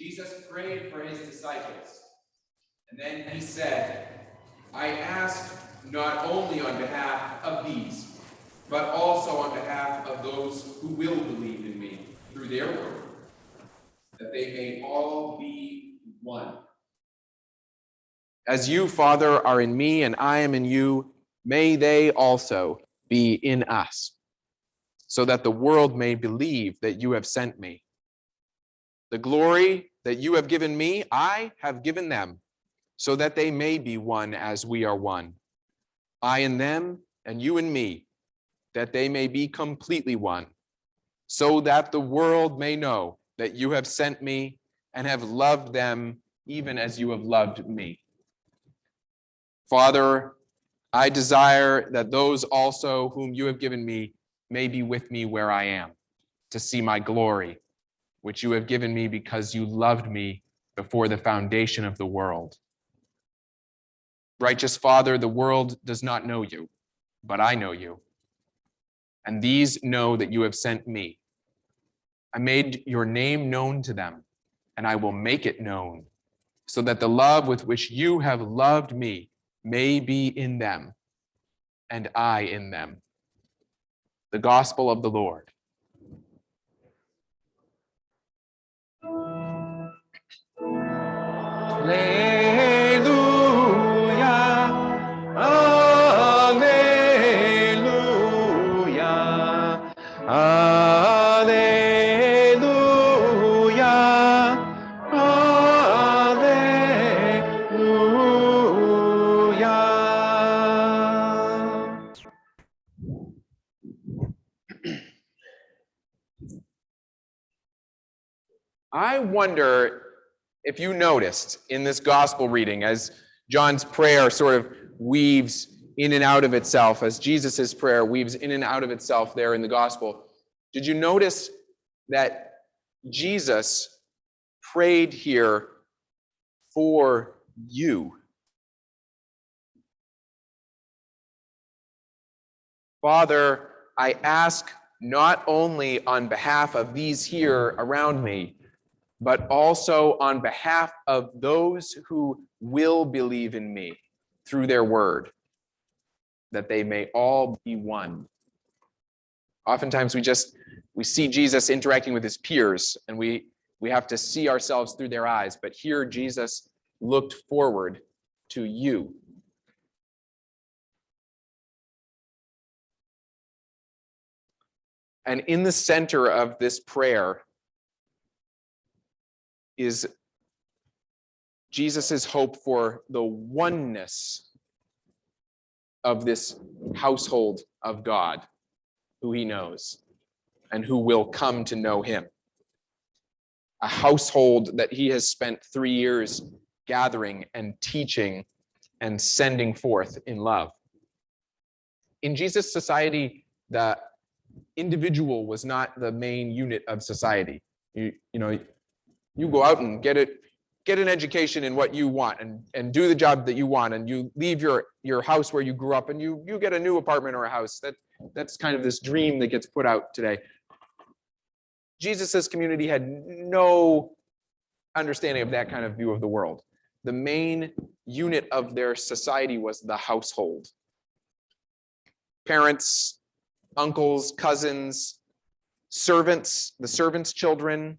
Jesus prayed for his disciples, and then he said, I ask not only on behalf of these, but also on behalf of those who will believe in me through their word, that they may all be one. As you, Father, are in me and I am in you, may they also be in us, so that the world may believe that you have sent me. The glory that you have given me, I have given them, so that they may be one as we are one. I in them and you in me, that they may be completely one, so that the world may know that you have sent me and have loved them even as you have loved me. Father, I desire that those also whom you have given me may be with me where I am, to see my glory, which you have given me because you loved me before the foundation of the world. Righteous Father, the world does not know you, but I know you, and these know that you have sent me. I made your name known to them, and I will make it known, so that the love with which you have loved me may be in them, and I in them. The gospel of the Lord. Alleluia, alleluia, alleluia, alleluia. I wonder if you noticed in this gospel reading, as John's prayer sort of weaves in and out of itself, as Jesus's prayer weaves in and out of itself there in the gospel, did you notice that Jesus prayed here for you? Father, I ask not only on behalf of these here around me, but also on behalf of those who will believe in me through their word, that they may all be one. Oftentimes we see Jesus interacting with his peers, and we have to see ourselves through their eyes, but here Jesus looked forward to you. And in the center of this prayer is Jesus's hope for the oneness of this household of God, who he knows and who will come to know him. A household that he has spent 3 years gathering and teaching and sending forth in love. In Jesus' society, the individual was not the main unit of society. You go out and get an education in what you want and do the job that you want, and you leave your house where you grew up and you get a new apartment or a house. That's kind of this dream that gets put out today. Jesus's community had no understanding of that kind of view of the world. The main unit of their society was the household. Parents, uncles, cousins, servants, the servants' children.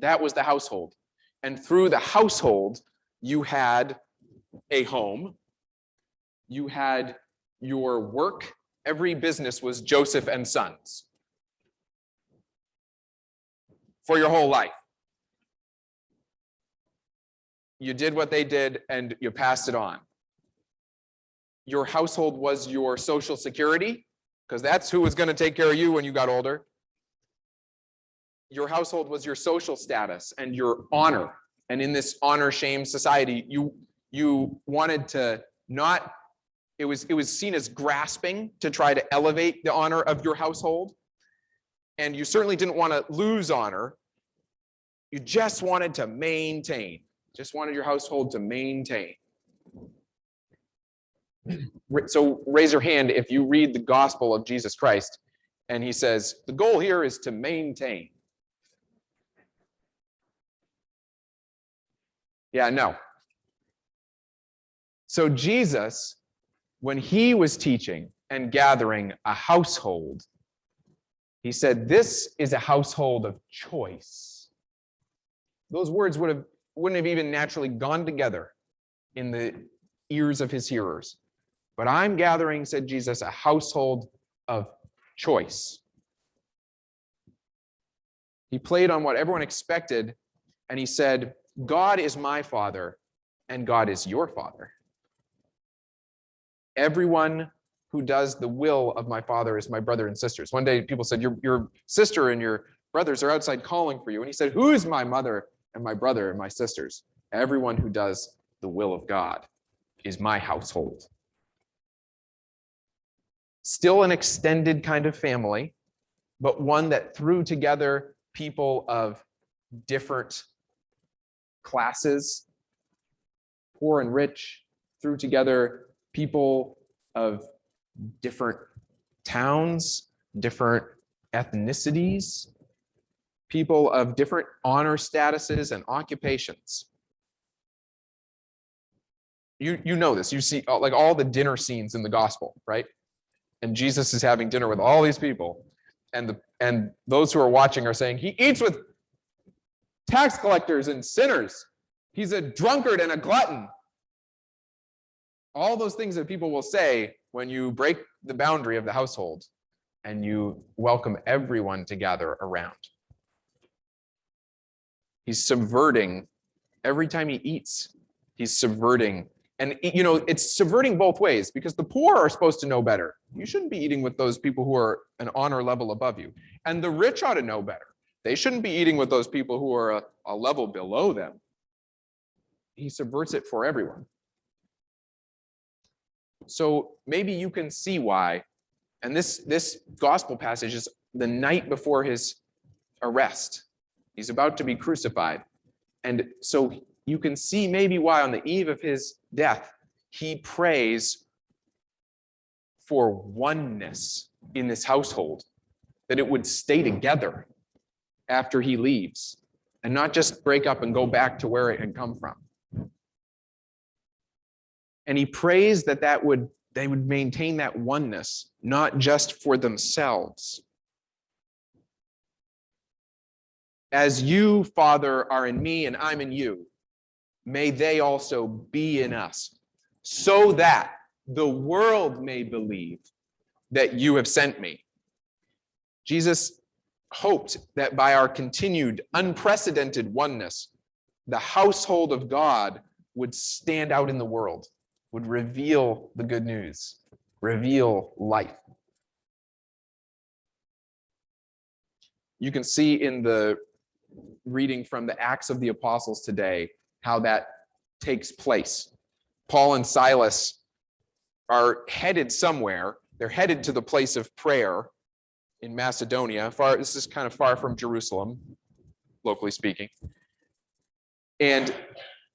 That was the household. And through the household, you had a home, you had your work. Every business was Joseph and Sons for your whole life. You did what they did and you passed it on. Your household was your social security, because that's who was going to take care of you when you got older. Your household was your social status and your honor. And in this honor-shame society, you wanted to not, it was seen as grasping to try to elevate the honor of your household. And you certainly didn't want to lose honor. You just wanted to maintain, just wanted your household to maintain. So raise your hand if you read the gospel of Jesus Christ and he says, the goal here is to maintain. Yeah, no. So Jesus, when he was teaching and gathering a household, he said, this is a household of choice. Those words wouldn't have even naturally gone together in the ears of his hearers. But I'm gathering, said Jesus, a household of choice. He played on what everyone expected, and he said, God is my Father, and God is your Father. Everyone who does the will of my Father is my brother and sisters. One day people said, your sister and your brothers are outside calling for you. And he said, who is my mother and my brother and my sisters? Everyone who does the will of God is my household. Still an extended kind of family, but one that threw together people of different classes, poor and rich, threw together people of different towns, different ethnicities, people of different honor statuses and occupations. You know this. You see like all the dinner scenes in the gospel, right? And Jesus is having dinner with all these people, and those who are watching are saying, he eats with tax collectors and sinners. He's a drunkard and a glutton. All those things that people will say when you break the boundary of the household and you welcome everyone to gather around. He's subverting every time he eats. He's subverting. And, you know, it's subverting both ways, because the poor are supposed to know better. You shouldn't be eating with those people who are an honor level above you. And the rich ought to know better. They shouldn't be eating with those people who are a level below them. He subverts it for everyone. So maybe you can see why. And this gospel passage is the night before his arrest. He's about to be crucified. And so you can see maybe why on the eve of his death, he prays for oneness in this household, that it would stay together after he leaves and not just break up and go back to where it had come from. And he prays that they would maintain that oneness, not just for themselves. As you, Father, are in me and I'm in you, may they also be in us, so that the world may believe that you have sent me. Jesus hoped that by our continued, unprecedented oneness, the household of God would stand out in the world, would reveal the good news, reveal life. You can see in the reading from the Acts of the Apostles today how that takes place. Paul and Silas are headed somewhere. They're headed to the place of prayer in Macedonia. This is kind of far from Jerusalem, locally speaking. And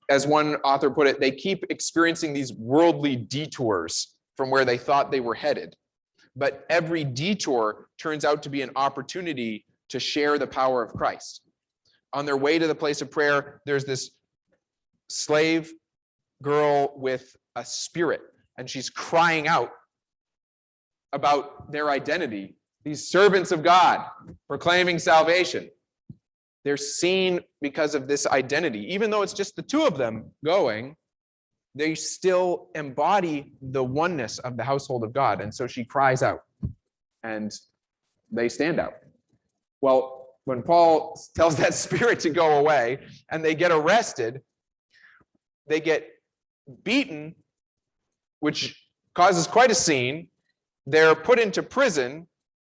as one author put it, they keep experiencing these worldly detours from where they thought they were headed. But every detour turns out to be an opportunity to share the power of Christ. On their way to the place of prayer, there's this slave girl with a spirit, and she's crying out about their identity. These servants of God proclaiming salvation. They're seen because of this identity. Even though it's just the two of them going, they still embody the oneness of the household of God. And so she cries out, and they stand out. Well, when Paul tells that spirit to go away and they get arrested, they get beaten, which causes quite a scene. They're put into prison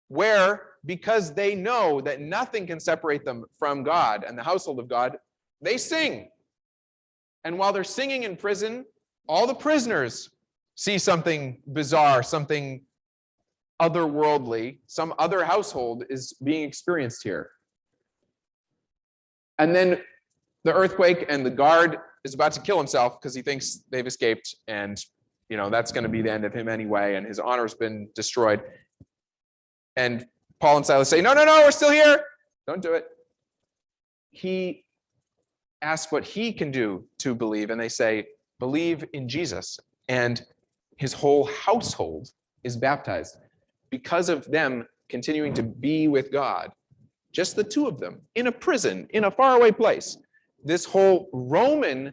where, because they know that nothing can separate them from God and the household of God, they sing. And while they're singing in prison, all the prisoners see something bizarre, something otherworldly, some other household is being experienced here. And then the earthquake, and the guard is about to kill himself because he thinks they've escaped, and that's going to be the end of him anyway, and his honor's been destroyed. And Paul and Silas say, no, we're still here. Don't do it. ask what he can do to believe, and they say, believe in Jesus. And his whole household is baptized because of them continuing to be with God. Just the two of them in a prison, in a faraway place. This whole Roman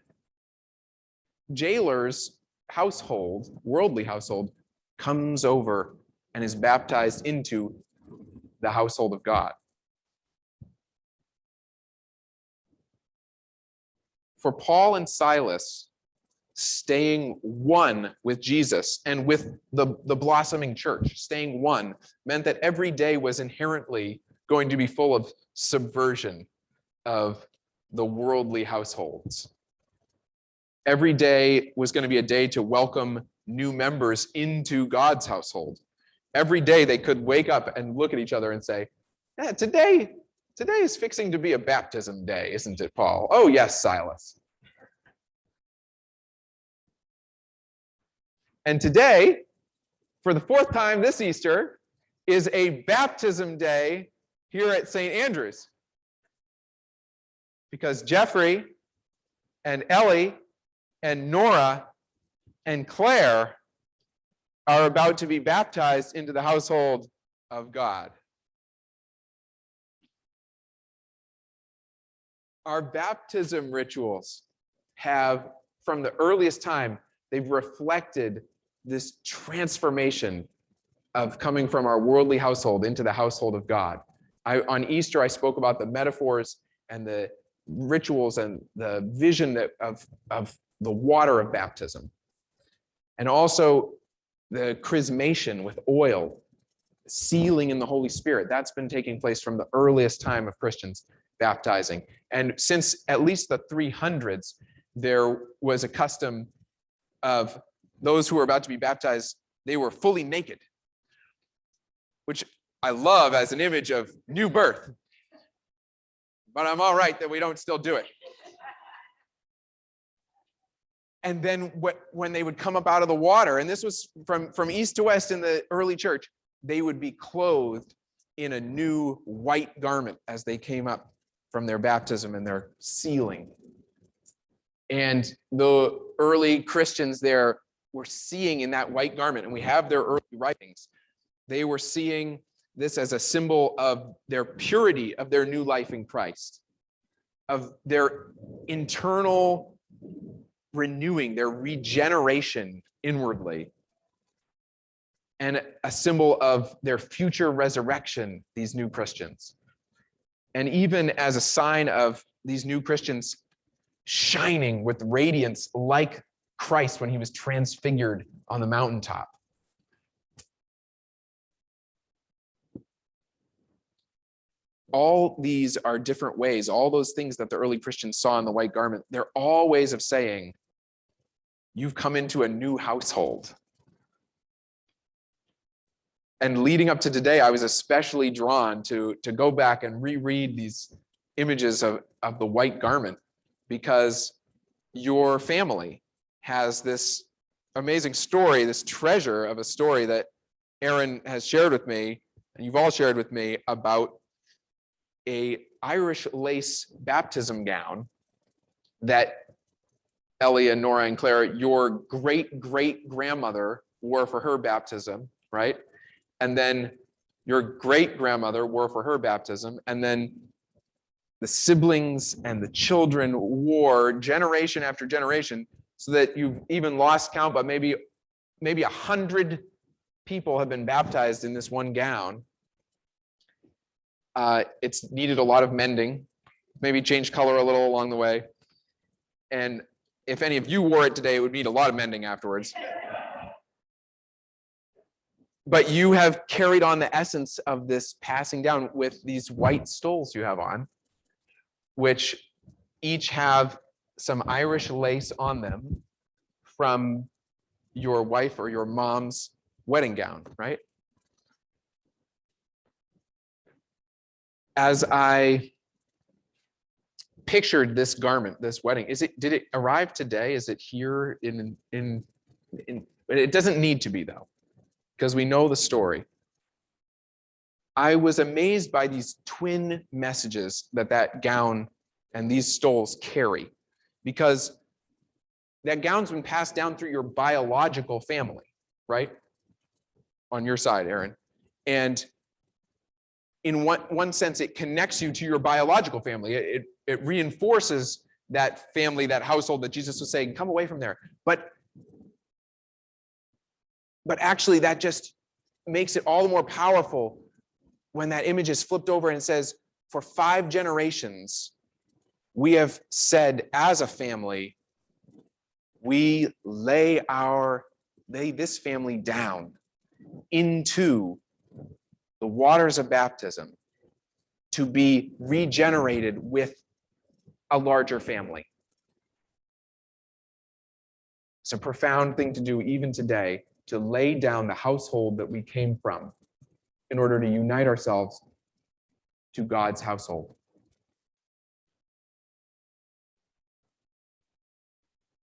jailer's household, worldly household, comes over and is baptized into the household of God. For Paul and Silas, staying one with Jesus and with the blossoming church, staying one, meant that every day was inherently going to be full of subversion of the worldly households. Every day was going to be a day to welcome new members into God's household. Every day they could wake up and look at each other and say, yeah, today is fixing to be a baptism day, isn't it, Paul? Oh, yes, Silas. And today, for the fourth time this Easter, is a baptism day here at St. Andrew's. Because Jeffrey and Ellie and Nora and Claire are about to be baptized into the household of God. Our baptism rituals have, from the earliest time, they've reflected this transformation of coming from our worldly household into the household of God. On Easter, I spoke about the metaphors and the rituals and the vision of the water of baptism. And also the chrismation with oil, sealing in the Holy Spirit. That's been taking place from the earliest time of Christians baptizing. And since at least the 300s, there was a custom of those who were about to be baptized, they were fully naked, which I love as an image of new birth. But I'm all right that we don't still do it. And then when they would come up out of the water, and this was from east to west in the early church, they would be clothed in a new white garment as they came up from their baptism and their sealing. And the early Christians there were seeing in that white garment, and we have their early writings, they were seeing this as a symbol of their purity, of their new life in Christ, of their internal renewing, their regeneration inwardly, and a symbol of their future resurrection, these new Christians. And even as a sign of these new Christians shining with radiance like Christ when he was transfigured on the mountaintop. All these are different ways, all those things that the early Christians saw in the white garment, they're all ways of saying, you've come into a new household. And leading up to today, I was especially drawn to go back and reread these images of the white garment, because your family has this amazing story, this treasure of a story that Aaron has shared with me, and you've all shared with me, about a Irish lace baptism gown that Ellie and Nora and Claire, your great-great-grandmother wore for her baptism, right? And then your great-grandmother wore for her baptism, and then the siblings and the children wore generation after generation, so that you've even lost count, but maybe 100 people have been baptized in this one gown. It's needed a lot of mending, maybe change color a little along the way. And if any of you wore it today, it would need a lot of mending afterwards. But you have carried on the essence of this passing down with these white stoles you have on, which each have some Irish lace on them from your wife or your mom's wedding gown, right? As I pictured this garment, this wedding, did it arrive today? Is it here in it doesn't need to be, though, because we know the story. I was amazed by these twin messages that gown and these stoles carry, because that gown's been passed down through your biological family, right? On your side, Aaron. And in one sense, it connects you to your biological family. It reinforces that family, that household that Jesus was saying, come away from there. But actually, that just makes it all the more powerful when that image is flipped over and says, for 5 generations, we have said as a family, we lay this family down into the waters of baptism to be regenerated with a larger family. It's a profound thing to do even today, to lay down the household that we came from in order to unite ourselves to God's household.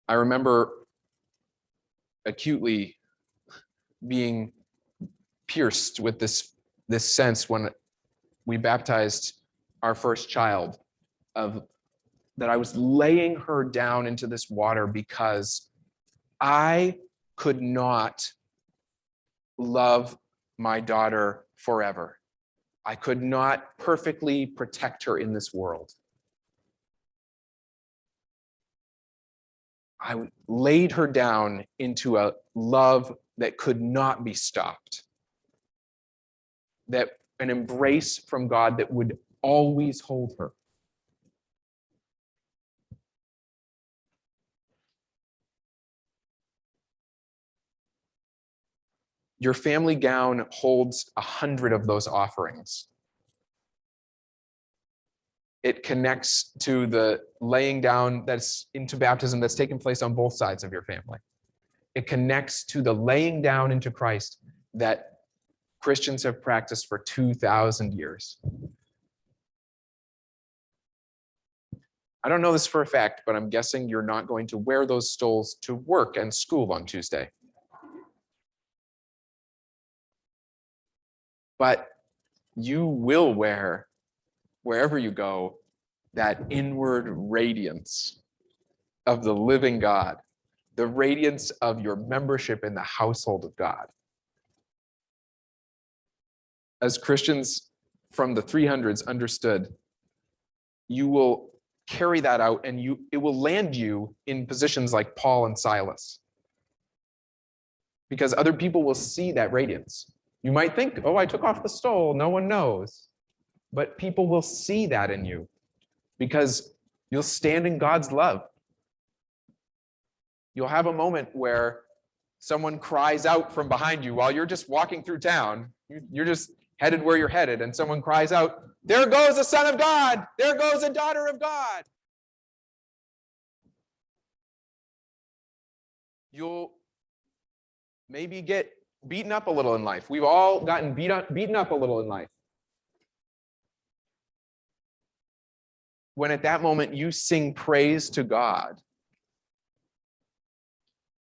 I remember acutely being pierced with this sense when we baptized our first child, of that I was laying her down into this water because I could not love my daughter forever. I could not perfectly protect her in this world. I laid her down into a love that could not be stopped, that an embrace from God that would always hold her. Your family gown holds 100 of those offerings. It connects to the laying down that's into baptism that's taken place on both sides of your family. It connects to the laying down into Christ that Christians have practiced for 2,000 years. I don't know this for a fact, but I'm guessing you're not going to wear those stoles to work and school on Tuesday. But you will wear, wherever you go, that inward radiance of the living God, the radiance of your membership in the household of God. As Christians from the 300s understood, you will carry that out, and it will land you in positions like Paul and Silas, because other people will see that radiance. You might think, oh, I took off the stole, no one knows. But people will see that in you because you'll stand in God's love. You'll have a moment where someone cries out from behind you while you're just walking through town. You're just headed where you're headed, and someone cries out, there goes a son of God, there goes a daughter of God. You'll maybe get beaten up a little in life. We've all gotten beaten up a little in life. When at that moment you sing praise to God,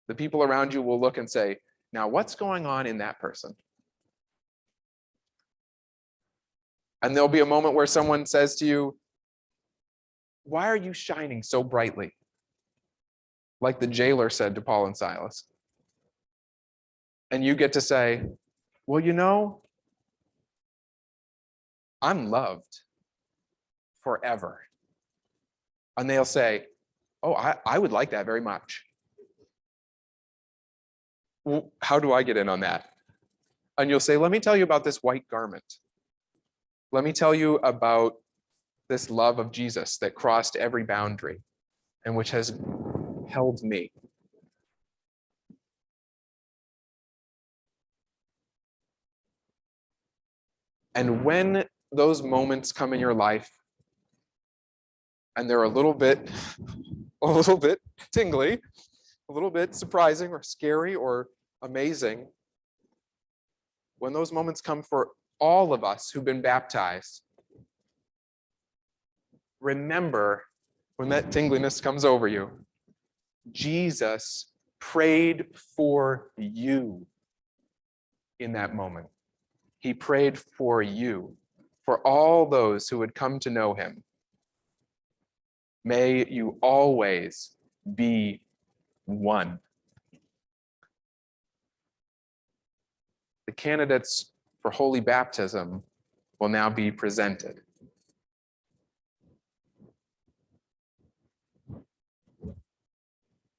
the people around you will look and say, now what's going on in that person? And there'll be a moment where someone says to you, why are you shining so brightly? Like the jailer said to Paul and Silas. And you get to say, well, you know, I'm loved forever. And they'll say, oh, I would like that very much. Well, how do I get in on that? And you'll say, let me tell you about this white garment. Let me tell you about this love of Jesus that crossed every boundary and which has held me. And when those moments come in your life, and they're a little bit tingly, a little bit surprising or scary or amazing, when those moments come for all of us who've been baptized, remember, when that tingliness comes over you, Jesus prayed for you in that moment. He prayed for you, for all those who would come to know him. May you always be one. The candidates for holy baptism will now be presented.